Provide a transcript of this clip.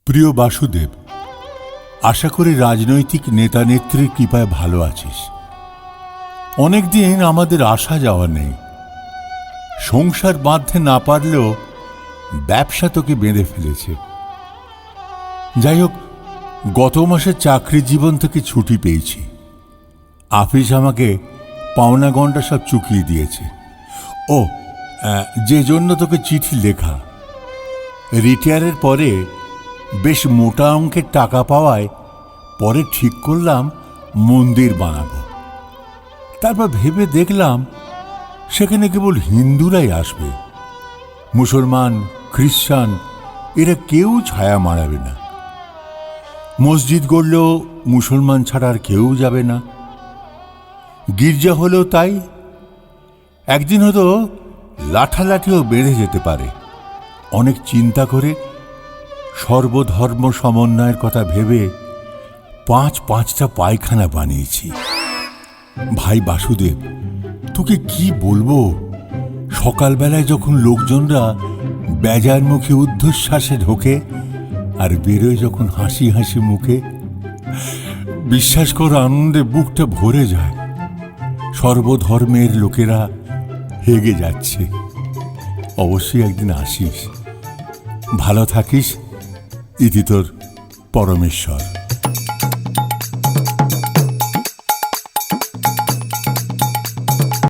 প্রিয় বাসুদেব, আশা করি রাজনৈতিক নেতা নেত্রীর কৃপায় ভালো আছিস। অনেকদিন আমাদের আসা যাওয়া নেই। সংসার বাঁধতে না পারলেও ব্যবসা তোকে বেঁধে ফেলেছে। যাই হোক, গত মাসে চাকরি জীবন থেকে ছুটি পেয়েছি। আফিস আমাকে পাওনা গন্ডা সব চুকিয়ে দিয়েছে। ও, যে জন্য তোকে চিঠি লেখা, রিটায়ারের পরে বেশ মোটা অঙ্কের টাকা পাওয়ায় পরে ঠিক করলাম মন্দির বানাবো। তারপর ভেবে দেখলাম সেখানে কেবল হিন্দুরাই আসবে, মুসলমান খ্রিস্টান এরা কেউ ছায়া মারাবে না। মসজিদ গড়লেও মুসলমান ছাড়া আর কেউ যাবে না, গির্জা হলেও তাই। একদিন হয়তো লাঠালাঠিও বেড়ে যেতে পারে। অনেক চিন্তা করে সর্বধর্ম সমন্বয়ের কথা ভেবে পাঁচটা পায়খানা বানিয়েছি। ভাই বাসুদেব, তোকে কি বলবো, সকালবেলায় যখন লোকজনরা বেজার মুখে ঊর্ধ্বশ্বাসে ঢোকে আর বেরোয় যখন হাসি হাসি মুখে, বিশ্বাস করো আনন্দে বুকটা ভরে যায়। সর্বধর্মের লোকেরা হেগে যাচ্ছে। অবশ্যই একদিন আসিস। ভালো থাকিস। ইতি তোর পরমেশ্বর।